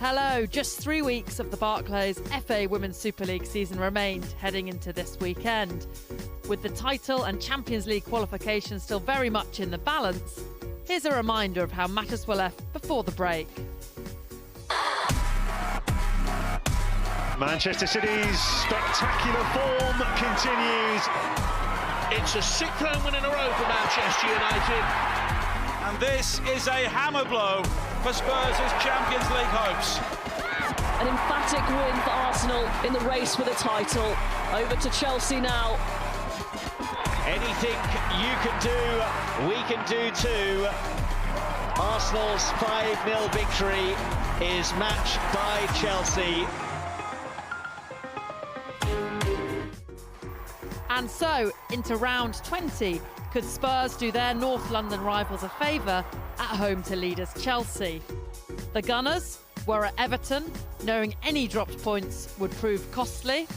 Hello, just 3 weeks of the Barclays FA Women's Super League season remained heading into this weekend. With the title and Champions League qualifications still very much in the balance, here's a reminder of how matters were left before the break. Manchester City's spectacular form continues. It's a sixth home win in a row for Manchester United. And this is a hammer blow for Spurs' Champions League hopes. An emphatic win for Arsenal in the race for the title. Over to Chelsea now. Anything you can do, we can do too. Arsenal's 5-0 victory is matched by Chelsea. And so, into round 20, could Spurs do their North London rivals a favour at home to leaders Chelsea? The Gunners were at Everton, knowing any dropped points would prove costly.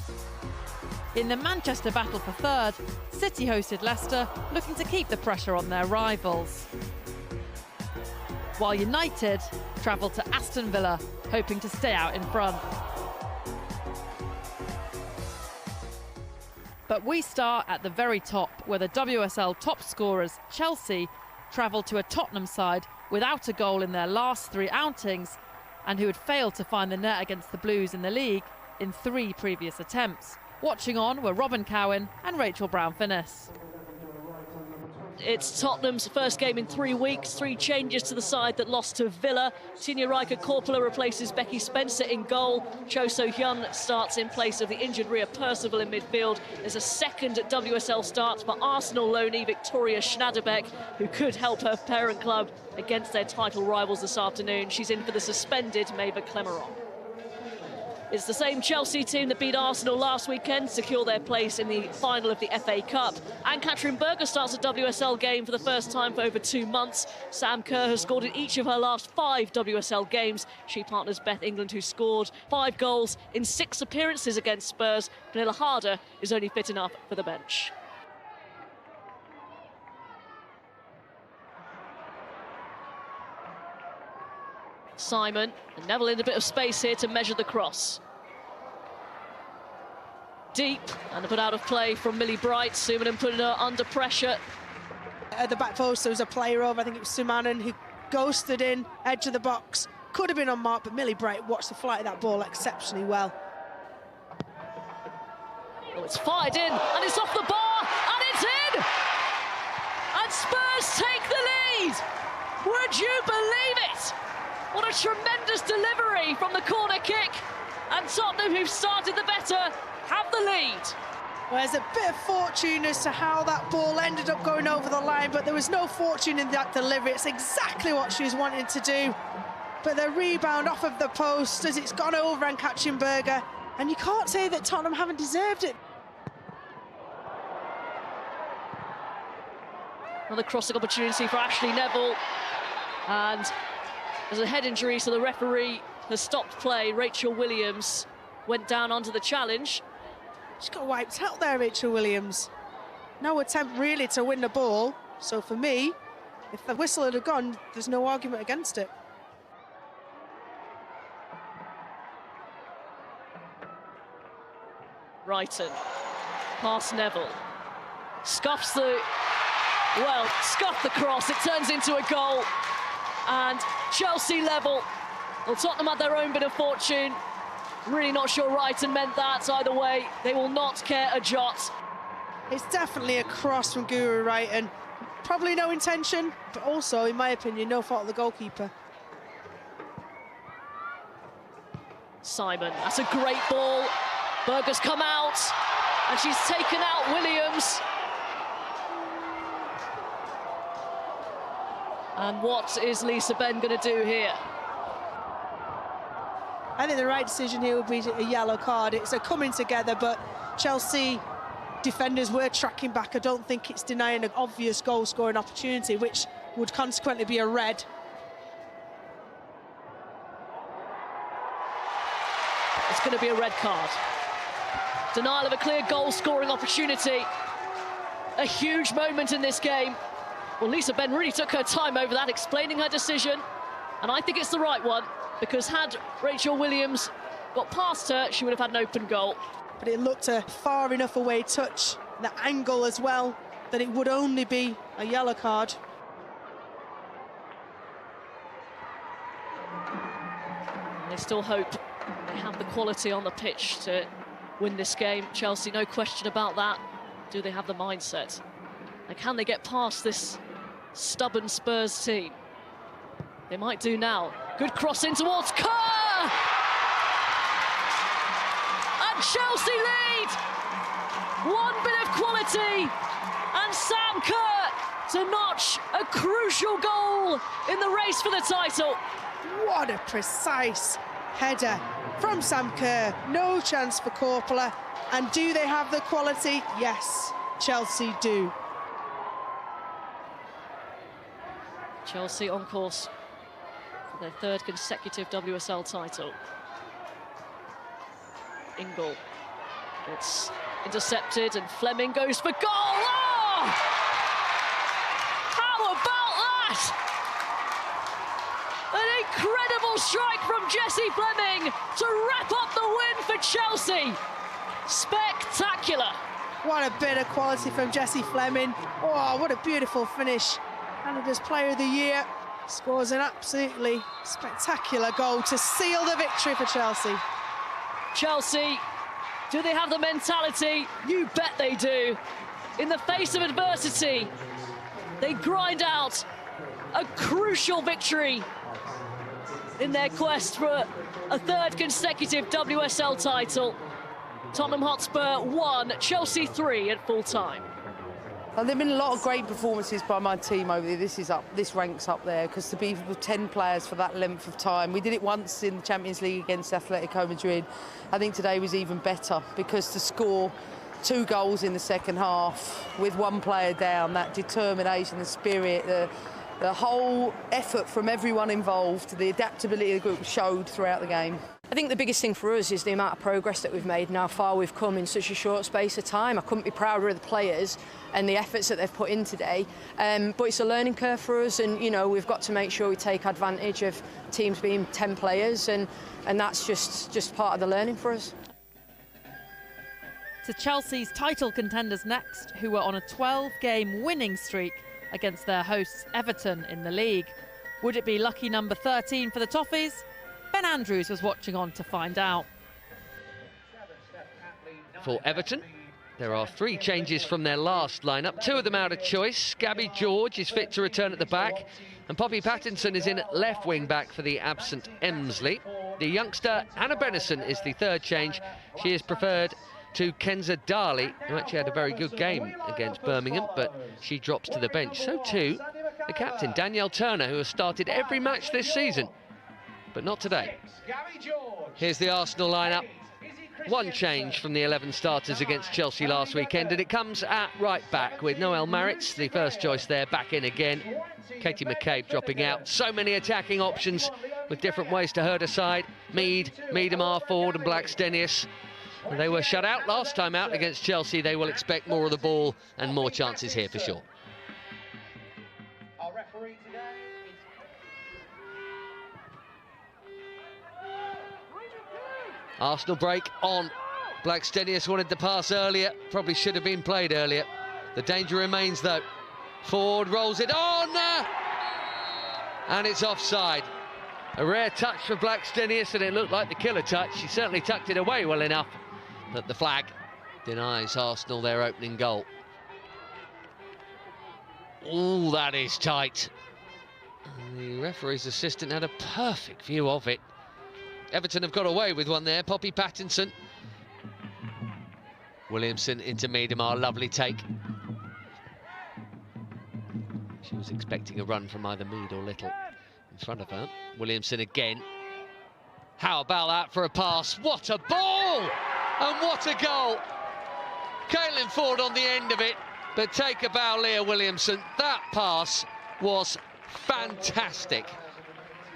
In the Manchester battle for third, City hosted Leicester, looking to keep the pressure on their rivals. While United travelled to Aston Villa, hoping to stay out in front. But we start at the very top, where the WSL top scorers, Chelsea, travelled to a Tottenham side without a goal in their last 3 outings, and who had failed to find the net against the Blues in the league in 3 previous attempts. Watching on were Robin Cowan and Rachel Brown-Finnis. It's Tottenham's first game in 3 weeks. 3 changes to the side that lost to Villa. Tina Riker-Korpela replaces Becky Spencer in goal. Cho So-hyun starts in place of the injured Rhea Percival in midfield. There's a second WSL start for Arsenal loanee Victoria Schnaderbeck, who could help her parent club against their title rivals this afternoon. She's in for the suspended Maeva Clemeron. It's the same Chelsea team that beat Arsenal last weekend, secure their place in the final of the FA Cup. And Katrin Berger starts a WSL game for the first time for over 2 months. Sam Kerr has scored in each of her last 5 WSL games. She partners Beth England, who scored 5 goals in 6 appearances against Spurs. Pernilla Harder is only fit enough for the bench. Simon and Neville in a bit of space here to measure the cross. Deep and a bit out of play from Millie Bright. Sumanen putting her under pressure. At the back post there was a player over, I think it was Sumanen, who ghosted in, edge of the box. Could have been on mark, but Millie Bright watched the flight of that ball exceptionally well. Oh, it's fired in and it's off the bar and it's in! And Spurs take the lead! Would you believe it? What a tremendous delivery from the corner kick. And Tottenham, who've started the better, have the lead. Well, there's a bit of fortune as to how that ball ended up going over the line, but there was no fortune in that delivery. It's exactly what she was wanting to do. But the rebound off of the post as it's gone over and catching Berger. And you can't say that Tottenham haven't deserved it. Another crossing opportunity for Ashley Neville. And there's a head injury, so the referee has stopped play. Rachel Williams went down onto the challenge. She got wiped out there, Rachel Williams. No attempt really to win the ball. So for me, if the whistle had gone, there's no argument against it. Wrighton, past Neville. Scuffs the cross. It turns into a goal. And Chelsea level. Well, Tottenham had their own bit of fortune. Really not sure Wrighton meant that. Either way, they will not care a jot. It's definitely a cross from Guru Wrighton. Probably no intention, but also, in my opinion, no fault of the goalkeeper. Simon, that's a great ball. Berger's come out, and she's taken out Williams. And what is Lisa Benn going to do here? I think the right decision here would be a yellow card. It's a coming together, but Chelsea defenders were tracking back. I don't think it's denying an obvious goal-scoring opportunity, which would consequently be a red. It's going to be a red card. Denial of a clear goal-scoring opportunity. A huge moment in this game. Well, Lisa Benn really took her time over that, explaining her decision. And I think it's the right one, because had Rachel Williams got past her, she would have had an open goal. But it looked a far enough away touch, the angle as well, that it would only be a yellow card. And they still hope they have the quality on the pitch to win this game. Chelsea, no question about that. Do they have the mindset? And can they get past this stubborn Spurs team? They might do now. Good cross in towards Kerr! And Chelsea lead! One bit of quality, and Sam Kerr to notch a crucial goal in the race for the title. What a precise header from Sam Kerr. No chance for Coppola. And do they have the quality? Yes, Chelsea do. Chelsea on course for their third consecutive WSL title. Ingle. It's intercepted and Fleming goes for goal. Oh! How about that? An incredible strike from Jessie Fleming to wrap up the win for Chelsea. Spectacular. What a bit of quality from Jessie Fleming. Oh, what a beautiful finish. Canada's Player of the Year scores an absolutely spectacular goal to seal the victory for Chelsea. Chelsea, do they have the mentality? You bet they do. In the face of adversity, they grind out a crucial victory in their quest for a third consecutive WSL title. Tottenham Hotspur 1, Chelsea 3 at full time. There have been a lot of great performances by my team over there. This ranks up there, because to be with 10 players for that length of time. We did it once in the Champions League against Atletico Madrid. I think today was even better, because to score 2 goals in the second half with 1 player down, that determination, the spirit, the whole effort from everyone involved, the adaptability of the group showed throughout the game. I think the biggest thing for us is the amount of progress that we've made and how far we've come in such a short space of time. I couldn't be prouder of the players and the efforts that they've put in today. But it's a learning curve for us, and we've got to make sure we take advantage of teams being 10 players, and that's just part of the learning for us. To Chelsea's title contenders next, who were on a 12-game winning streak against their hosts Everton in the league. Would it be lucky number 13 for the Toffees? Ben Andrews was watching on to find out. For Everton, there are 3 changes from their last lineup, 2 of them out of choice. Gabby George is fit to return at the back, and Poppy Pattinson is in at left wing back for the absent Emsley. The youngster Hannah Bennison is the 3rd change. She is preferred to Kenza Darley, who actually had a very good game against Birmingham, but she drops to the bench. So too the captain, Danielle Turner, who has started every match this season, but not today. Here's the Arsenal lineup. 1 change from the 11 starters against Chelsea last weekend, and it comes at right back with Noelle Maritz, the first choice there, back in again. Katie McCabe dropping out. So many attacking options with different ways to hurt aside. Mead, Miedemar, Ford and Blackstenius. They were shut out last time out against Chelsea. They will expect more of the ball and more chances here for sure. Arsenal break on. Blackstenius wanted to pass earlier, probably should have been played earlier. The danger remains though. Ford rolls it on, and it's offside. A rare touch for Blackstenius, and it looked like the killer touch. She certainly tucked it away well enough, but the flag denies Arsenal their opening goal. Oh, that is tight. The referee's assistant had a perfect view of it. Everton have got away with one there. Poppy Pattinson. Williamson into Miedemar, lovely take. She was expecting a run from either Mead or Little in front of her. Williamson again. How about that for a pass? What a ball! And what a goal! Caitlin Ford on the end of it, but take a bow, Leah Williamson. That pass was fantastic.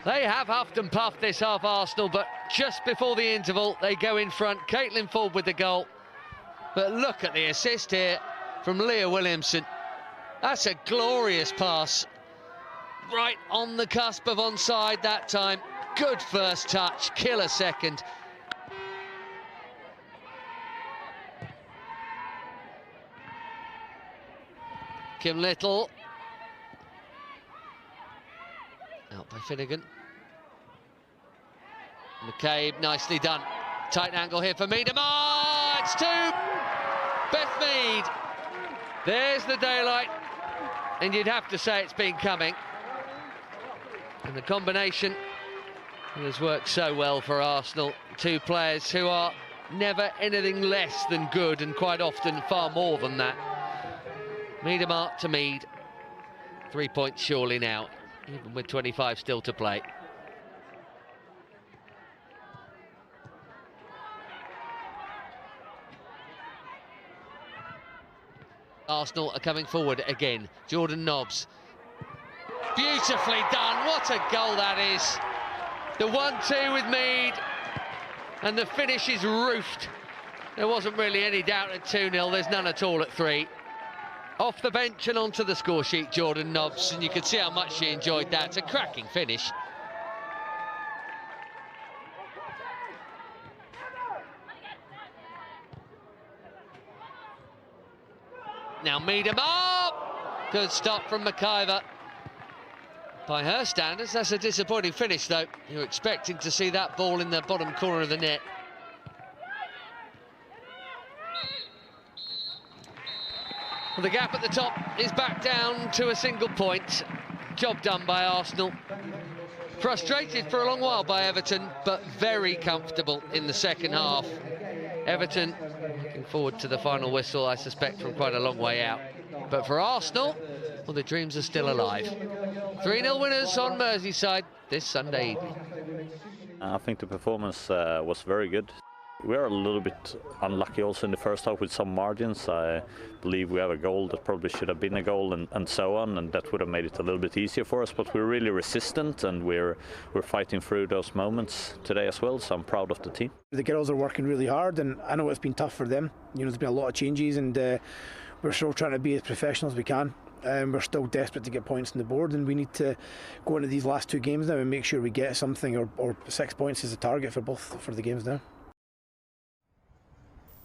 They have huffed and puffed this half, Arsenal, but just before the interval, they go in front. Caitlin Ford with the goal. But look at the assist here from Leah Williamson. That's a glorious pass. right on the cusp of onside that time. Good first touch, killer second. Kim Little. Out by Finnegan. McCabe, nicely done. Tight angle here for Miedema. It's two. Beth Mead. There's the daylight. And you'd have to say it's been coming. And the combination has worked so well for Arsenal. Two players who are never anything less than good, and quite often far more than that. Miedema to Mead. 3 points surely now, even with 25 still to play. Arsenal are coming forward again. Jordan Nobbs. Beautifully done. What a goal that is. The 1-2 with Mead. And the finish is roofed. There wasn't really any doubt at 2-0. There's none at all at 3. Off the bench and onto the score sheet, Jordan Nobbs. And you can see how much she enjoyed that. It's a cracking finish. Now Miedema. Good stop from McIver. By her standards, that's a disappointing finish, though. You're expecting to see that ball in the bottom corner of the net. Well, the gap at the top is back down to a single point. Job done by Arsenal. Frustrated for a long while by Everton, but very comfortable in the second half. Everton looking forward to the final whistle, I suspect, from quite a long way out. But for Arsenal, well, the dreams are still alive. 3-0 winners on Merseyside this Sunday evening. I think the performance was very good. We are a little bit unlucky also in the first half with some margins. I believe we have a goal that probably should have been a goal and so on, and that would have made it a little bit easier for us, but we're really resistant and we're fighting through those moments today as well, so I'm proud of the team. The girls are working really hard, and I know it's been tough for them. You know, there's been a lot of changes, and we're still trying to be as professional as we can. We're still desperate to get points on the board, and we need to go into these last 2 games now and make sure we get something, or 6 points is the target for both for the games now.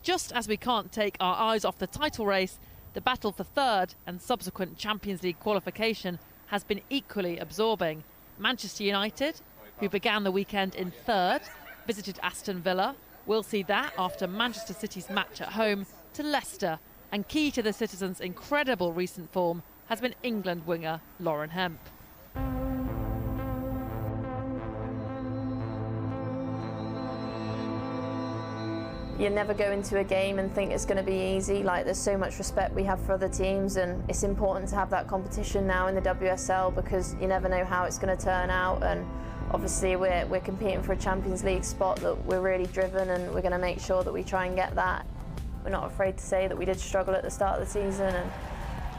Just as we can't take our eyes off the title race, the battle for third and subsequent Champions League qualification has been equally absorbing. Manchester United, who began the weekend in third, visited Aston Villa. We'll see that after Manchester City's match at home to Leicester. And key to the Citizens' incredible recent form has been England winger Lauren Hemp. You never go into a game and think it's going to be easy. Like, there's so much respect we have for other teams, and it's important to have that competition now in the WSL because you never know how it's going to turn out. And obviously we're competing for a Champions League spot that we're really driven, and we're going to make sure that we try and get that. We're not afraid to say that we did struggle at the start of the season, and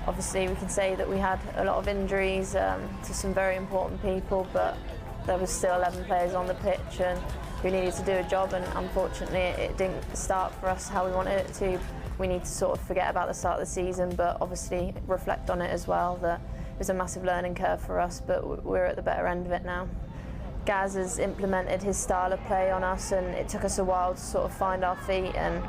obviously we can say that we had a lot of injuries to some very important people, but there was still 11 players on the pitch and who needed to do a job, and unfortunately it didn't start for us how we wanted it to. We need to sort of forget about the start of the season, but obviously reflect on it as well. That it was a massive learning curve for us, but we're at the better end of it now. Gaz has implemented his style of play on us, and it took us a while to sort of find our feet, and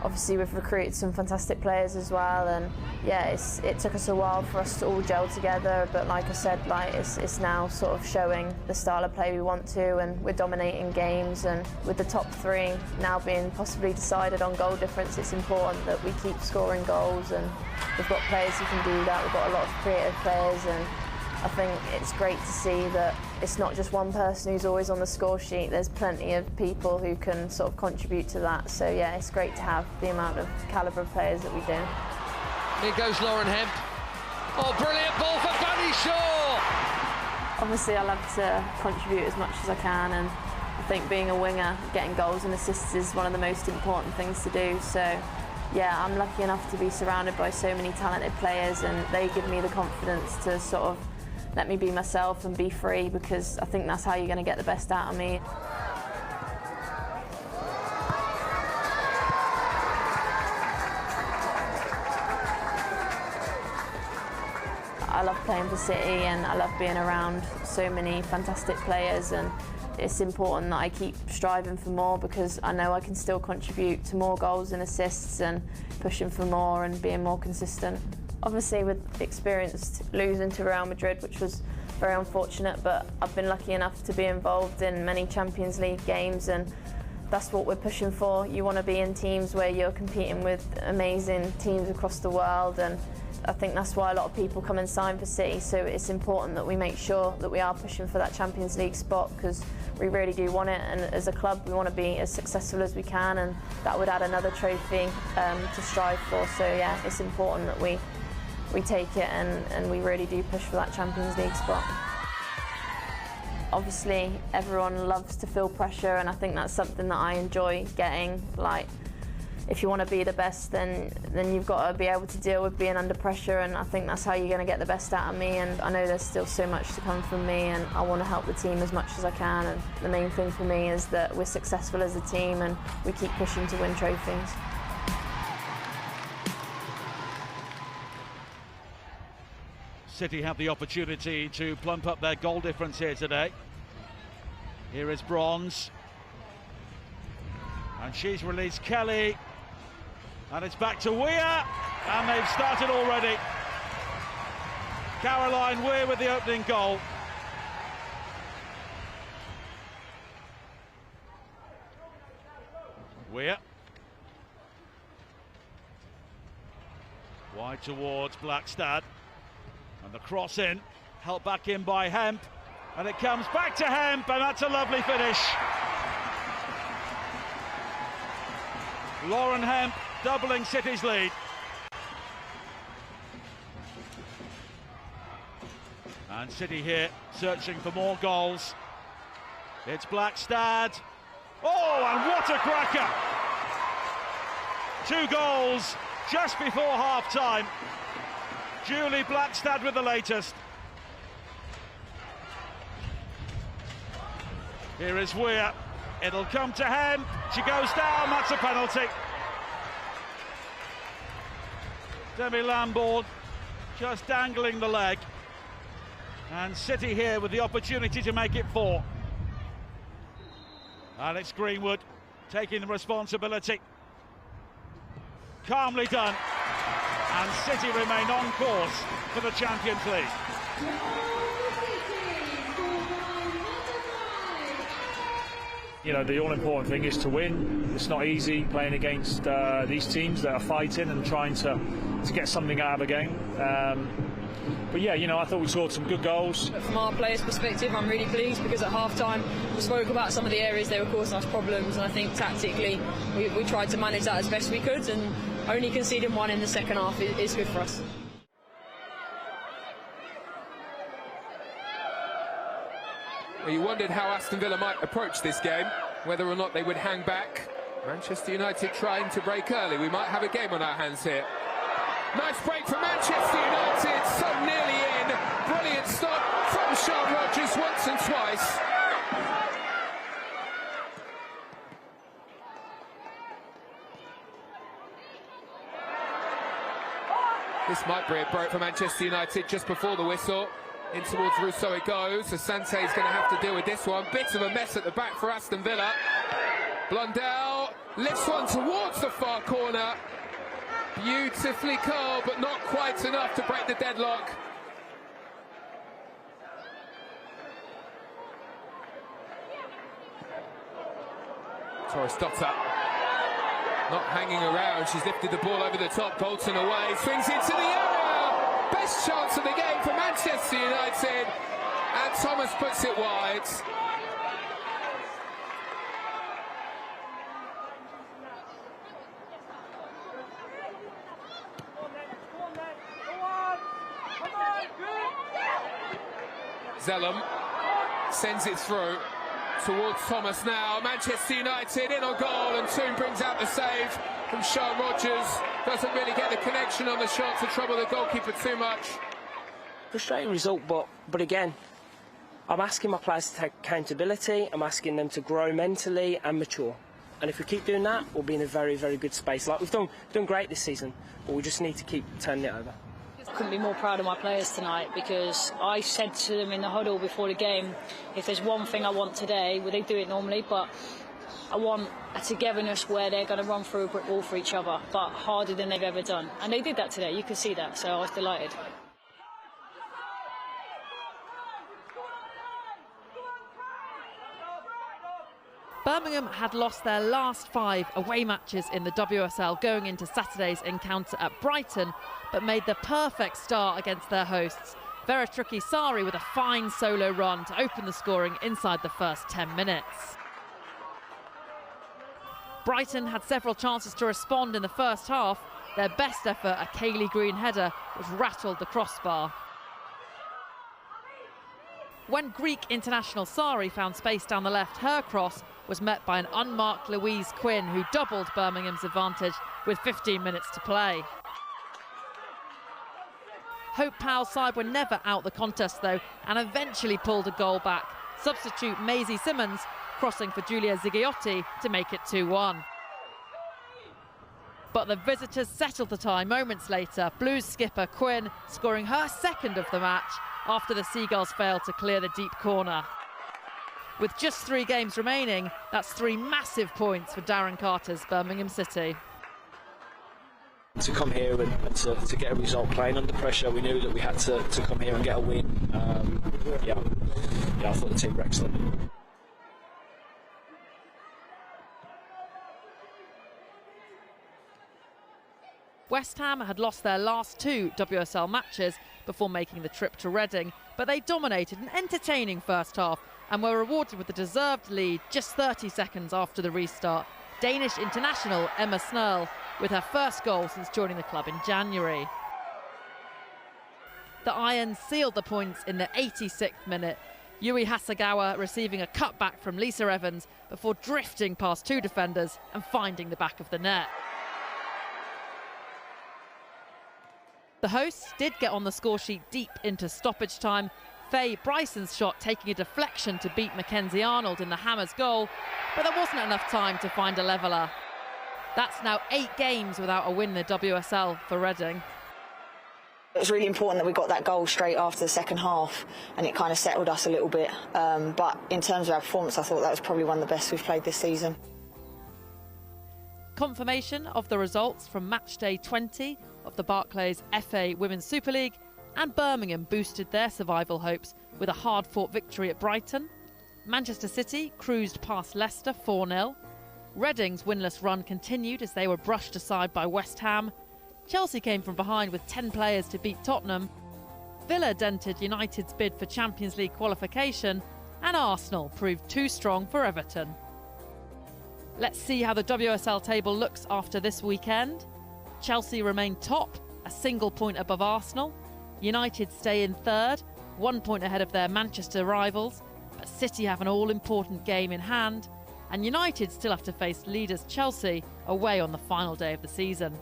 obviously we've recruited some fantastic players as well, and yeah, it took us a while for us to all gel together, but like I said, it's now sort of showing the style of play we want to, and we're dominating games, and with the top 3 now being possibly decided on goal difference, it's important that we keep scoring goals, and we've got players who can do that. We've got a lot of creative players, and I think it's great to see that it's not just one person who's always on the score sheet. There's plenty of people who can sort of contribute to that. So yeah, it's great to have the amount of calibre of players that we do. Here goes Lauren Hemp. Oh, brilliant ball for Bunny Shaw! Obviously I love to contribute as much as I can, and I think being a winger, getting goals and assists is one of the most important things to do. So yeah, I'm lucky enough to be surrounded by so many talented players, and they give me the confidence to sort of let me be myself and be free, because I think that's how you're going to get the best out of me. I love playing for City and I love being around so many fantastic players, and it's important that I keep striving for more because I know I can still contribute to more goals and assists and pushing for more and being more consistent. Obviously with experience losing to Real Madrid, which was very unfortunate, but I've been lucky enough to be involved in many Champions League games, and that's what we're pushing for. You want to be in teams where you're competing with amazing teams across the world, and I think that's why a lot of people come and sign for City, so it's important that we make sure that we are pushing for that Champions League spot because we really do want it, and as a club we want to be as successful as we can, and that would add another trophy to strive for. So yeah, it's important that we take it and we really do push for that Champions League spot. Obviously everyone loves to feel pressure, and I think that's something that I enjoy getting. Like, if you want to be the best, then you've got to be able to deal with being under pressure, and I think that's how you're going to get the best out of me, and I know there's still so much to come from me, and I want to help the team as much as I can, and the main thing for me is that we're successful as a team and we keep pushing to win trophies. City have the opportunity to plump up their goal difference here today. Here is Bronze, and she's released Kelly, and it's back to Weir, and they've started already. Caroline Weir with the opening goal. Weir. Wide towards Blackstad, and the cross in, helped back in by Hemp, and it comes back to Hemp, and that's a lovely finish. Lauren Hemp doubling City's lead. And City here searching for more goals. It's Blackstad. Oh, and what a cracker! 2 goals just before half-time. Julie Blackstad with the latest. Here is Weir. It'll come to Hemp. She goes down. That's a penalty. Demi Lambourne just dangling the leg. And City here with the opportunity to make it 4. Alex Greenwood taking the responsibility. Calmly done. And City remain on course for the Champions League. You know, the all-important thing is to win. It's not easy playing against these teams that are fighting and trying to get something out of a game. But yeah, you know, I thought we scored some good goals. From our players' perspective, I'm really pleased because at half-time we spoke about some of the areas they were causing us problems, and I think tactically we tried to manage that as best we could, and only conceding 1 in the second half is good for us. Well, you wondered how Aston Villa might approach this game, whether or not they would hang back. Manchester United trying to break early. We might have a game on our hands here. Nice break from Manchester United, so nearly in. Brilliant stop from Sean Rodgers once and twice. This might be a break for Manchester United just before the whistle. In towards Rousseau it goes. Asante is going to have to deal with this one. Bit of a mess at the back for Aston Villa. Blundell lifts one towards the far corner. Beautifully curled, but not quite enough to break the deadlock. Torres Dotter not hanging around. She's lifted the ball over the top. Bolton away, swings into the area. Best chance of the game for Manchester United, and Thomas puts it wide. Zellum sends it through towards Thomas now. Manchester United in on goal, and Toon brings out the save from Sean Rodgers. Doesn't really get the connection on the shot to trouble the goalkeeper too much. Frustrating result, but again, I'm asking my players to take accountability. I'm asking them to grow mentally and mature. And if we keep doing that, we'll be in a very, very good space. Like we've done great this season, but we just need to keep turning it over. Couldn't be more proud of my players tonight, because I said to them in the huddle before the game, if there's one thing I want today, well, they do it normally, but I want a togetherness where they're going to run through a brick wall for each other, but harder than they've ever done. And they did that today, you could see that, so I was delighted. Birmingham had lost their last 5 away matches in the WSL going into Saturday's encounter at Brighton, but made the perfect start against their hosts. Veratruki Sari with a fine solo run to open the scoring inside the first 10 minutes. Brighton had several chances to respond in the first half. Their best effort, a Kaylee Green header, which rattled the crossbar. When Greek international Sari found space down the left, her cross was met by an unmarked Louise Quinn, who doubled Birmingham's advantage with 15 minutes to play. Hope Powell's side were never out the contest though, and eventually pulled a goal back. Substitute Maisie Simmons crossing for Giulia Zighiotti to make it 2-1. But the visitors settled the tie moments later, Blues skipper Quinn scoring her second of the match after the Seagulls failed to clear the deep corner. With just 3 games remaining, that's 3 massive points for Darren Carter's Birmingham City. To come here and to get a result playing under pressure, we knew that we had to come here and get a win. Yeah, I thought the team were excellent. West Ham had lost their last 2 WSL matches before making the trip to Reading, but they dominated an entertaining first half and were rewarded with a deserved lead just 30 seconds after the restart. Danish international Emma Snurl with her first goal since joining the club in January. The Irons sealed the points in the 86th minute. Yui Hasegawa receiving a cutback from Lisa Evans before drifting past 2 defenders and finding the back of the net. The hosts did get on the score sheet deep into stoppage time. Faye Bryson's shot taking a deflection to beat Mackenzie Arnold in the Hammers goal, but there wasn't enough time to find a leveller. That's now 8 games without a win in the WSL for Reading. It was really important that we got that goal straight after the second half, and it kind of settled us a little bit. But in terms of our performance, I thought that was probably one of the best we've played this season. Confirmation of the results from match day 20 of the Barclays FA Women's Super League, and Birmingham boosted their survival hopes with a hard-fought victory at Brighton. Manchester City cruised past Leicester 4-0. Reading's winless run continued as they were brushed aside by West Ham. Chelsea came from behind with 10 players to beat Tottenham. Villa dented United's bid for Champions League qualification, and Arsenal proved too strong for Everton. Let's see how the WSL table looks after this weekend. Chelsea remain top, a single point above Arsenal. United stay in 3rd, 1 point ahead of their Manchester rivals, but City have an all-important game in hand, and United still have to face leaders Chelsea away on the final day of the season.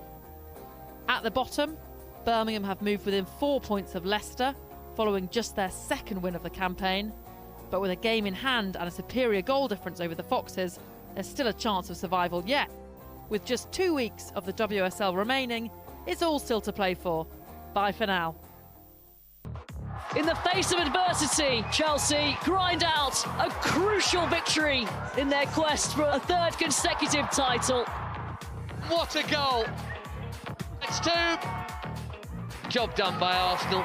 At the bottom, Birmingham have moved within 4 points of Leicester, following just their 2nd win of the campaign, but with a game in hand and a superior goal difference over the Foxes, there's still a chance of survival yet. With just 2 weeks of the WSL remaining, it's all still to play for. Bye for now. In the face of adversity, Chelsea grind out a crucial victory in their quest for a 3rd consecutive title. What a goal! It's 2. Job done by Arsenal.